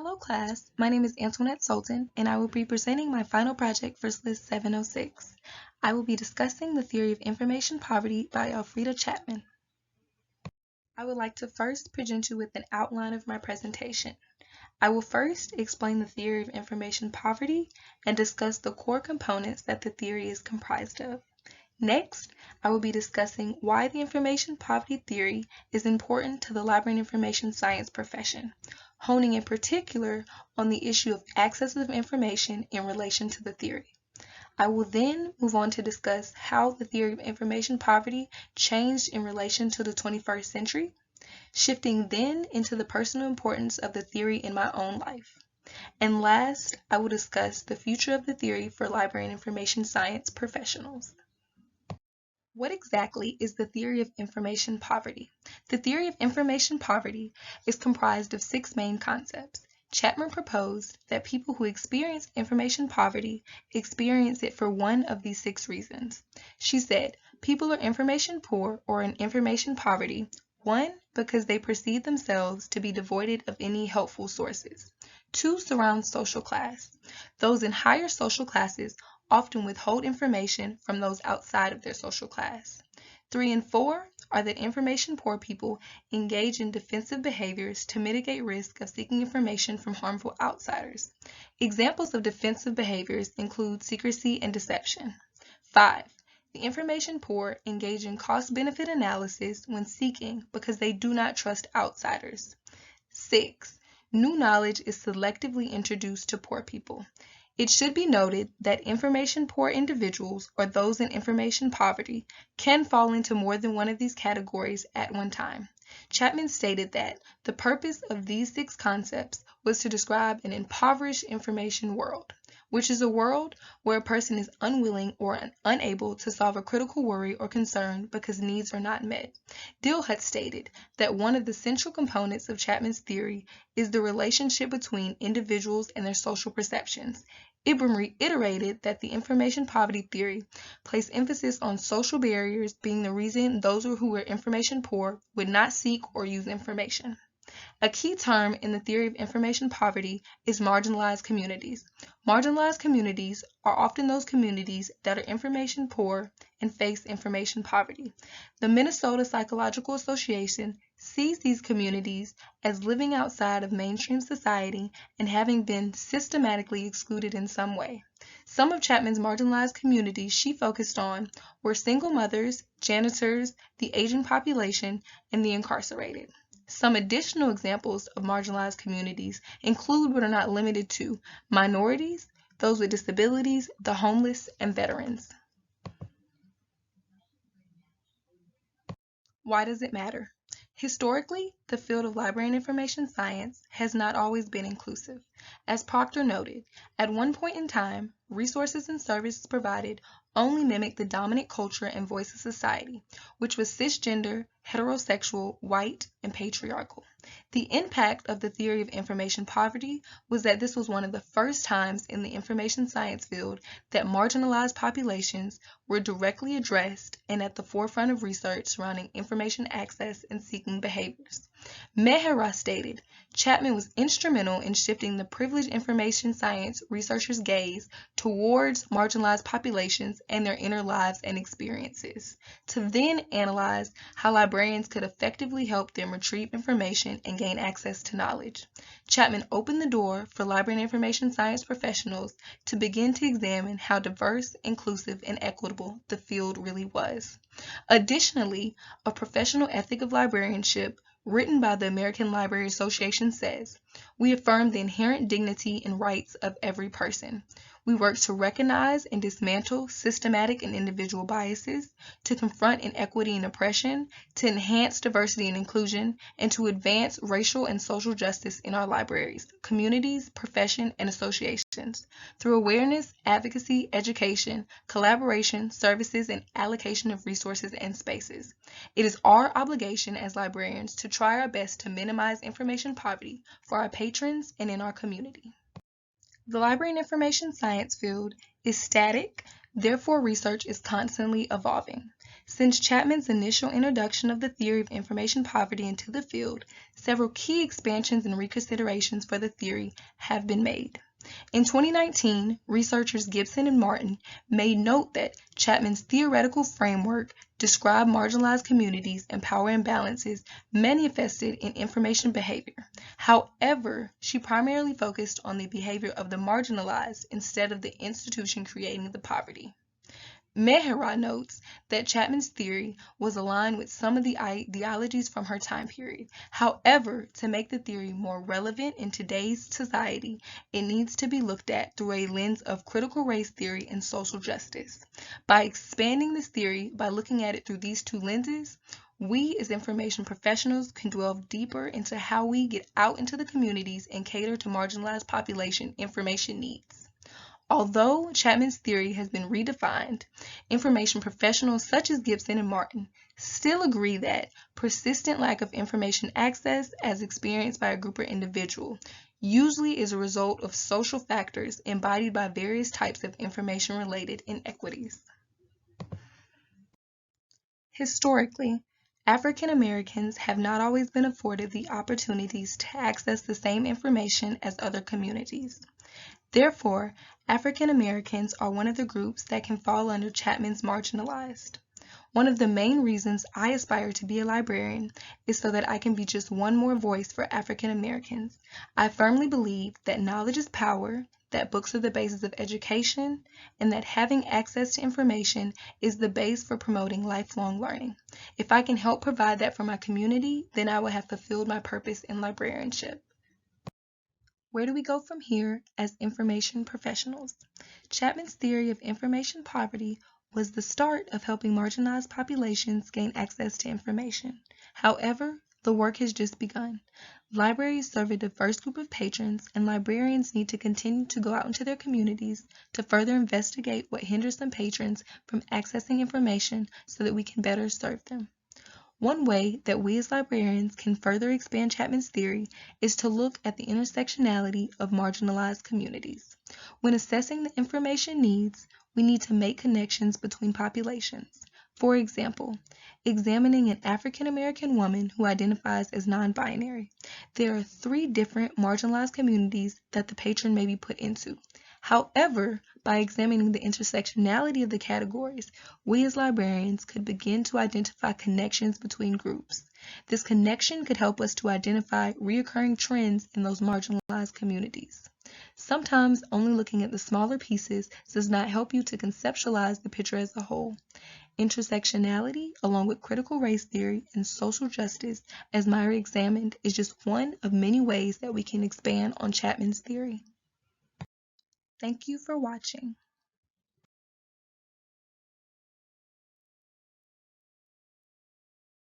Hello class, my name is Antoinette Sultan and I will be presenting my final project for SLIS 706. I will be discussing the theory of information poverty by Elfrida Chapman. I would like to first present you with an outline of my presentation. I will first explain the theory of information poverty and discuss the core components that the theory is comprised of. Next, I will be discussing why the information poverty theory is important to the library and information science profession, honing in particular on the issue of access of information in relation to the theory. I will then move on to discuss how the theory of information poverty changed in relation to the 21st century, shifting then into the personal importance of the theory in my own life. And last, I will discuss the future of the theory for library and information science professionals. What exactly is the theory of information poverty? The theory of information poverty is comprised of 6 main concepts. Chapman proposed that people who experience information poverty experience it for one of these 6 reasons. She said, people are information poor or in information poverty, 1, because they perceive themselves to be devoid of any helpful sources. 2, surrounds social class. Those in higher social classes often withhold information from those outside of their social class. 3 and 4 are that information poor people engage in defensive behaviors to mitigate risk of seeking information from harmful outsiders. Examples of defensive behaviors include secrecy and deception. 5. The information poor engage in cost-benefit analysis when seeking because they do not trust outsiders. 6. New knowledge is selectively introduced to poor people. It should be noted that information poor individuals or those in information poverty can fall into more than one of these categories at one time. Chapman stated that the purpose of these 6 concepts was to describe an impoverished information world, which is a world where a person is unwilling or unable to solve a critical worry or concern because needs are not met. Dilhut stated that one of the central components of Chapman's theory is the relationship between individuals and their social perceptions. Ibram reiterated that the information poverty theory placed emphasis on social barriers being the reason those who were information poor would not seek or use information. A key term in the theory of information poverty is marginalized communities. Marginalized communities are often those communities that are information poor and face information poverty. The Minnesota Psychological Association sees these communities as living outside of mainstream society and having been systematically excluded in some way. Some of Chapman's marginalized communities she focused on were single mothers, janitors, the aging population, and the incarcerated. Some additional examples of marginalized communities include but are not limited to minorities, those with disabilities, the homeless, and veterans. Why does it matter? Historically, the field of library and information science has not always been inclusive. As Proctor noted, at one point in time, resources and services provided only mimicked the dominant culture and voice of society, which was cisgender, heterosexual, white, and patriarchal. The impact of the theory of information poverty was that this was one of the first times in the information science field that marginalized populations were directly addressed and at the forefront of research surrounding information access and seeking behaviors. Mehra stated, Chapman was instrumental in shifting the privileged information science researchers' gaze towards marginalized populations and their inner lives and experiences, to then analyze how librarians could effectively help them retrieve information and gain access to knowledge. Chapman opened the door for library and information science professionals to begin to examine how diverse, inclusive, and equitable the field really was. Additionally, a professional ethic of librarianship written by the American Library Association says, we affirm the inherent dignity and rights of every person. We work to recognize and dismantle systematic and individual biases, to confront inequity and oppression, to enhance diversity and inclusion, and to advance racial and social justice in our libraries, communities, profession, and associations through awareness, advocacy, education, collaboration, services, and allocation of resources and spaces. It is our obligation as librarians to try our best to minimize information poverty for our patrons and in our community. The library and information science field is static, therefore research is constantly evolving. Since Chapman's initial introduction of the theory of information poverty into the field, several key expansions and reconsiderations for the theory have been made. In 2019, researchers Gibson and Martin made note that Chapman's theoretical framework described marginalized communities and power imbalances manifested in information behavior. However, she primarily focused on the behavior of the marginalized instead of the institution creating the poverty. Mehra notes that Chapman's theory was aligned with some of the ideologies from her time period. However, to make the theory more relevant in today's society, it needs to be looked at through a lens of critical race theory and social justice. By expanding this theory, by looking at it through these two lenses, we as information professionals can delve deeper into how we get out into the communities and cater to marginalized population information needs. Although Chapman's theory has been redefined, information professionals such as Gibson and Martin still agree that persistent lack of information access as experienced by a group or individual usually is a result of social factors embodied by various types of information-related inequities. Historically, African Americans have not always been afforded the opportunities to access the same information as other communities. Therefore, African Americans are one of the groups that can fall under Chapman's marginalized. One of the main reasons I aspire to be a librarian is so that I can be just one more voice for African Americans. I firmly believe that knowledge is power, that books are the basis of education, and that having access to information is the base for promoting lifelong learning. If I can help provide that for my community, then I will have fulfilled my purpose in librarianship. Where do we go from here as information professionals? Chapman's theory of information poverty was the start of helping marginalized populations gain access to information. However, the work has just begun. Libraries serve a diverse group of patrons, and librarians need to continue to go out into their communities to further investigate what hinders some patrons from accessing information so that we can better serve them. One way that we as librarians can further expand Chapman's theory is to look at the intersectionality of marginalized communities. When assessing the information needs, we need to make connections between populations. For example, examining an African American woman who identifies as non-binary. There are 3 different marginalized communities that the patron may be put into. However, by examining the intersectionality of the categories, we as librarians could begin to identify connections between groups. This connection could help us to identify recurring trends in those marginalized communities. Sometimes only looking at the smaller pieces does not help you to conceptualize the picture as a whole. Intersectionality, along with critical race theory and social justice, as Myra examined, is just one of many ways that we can expand on Chapman's theory. Thank you for watching.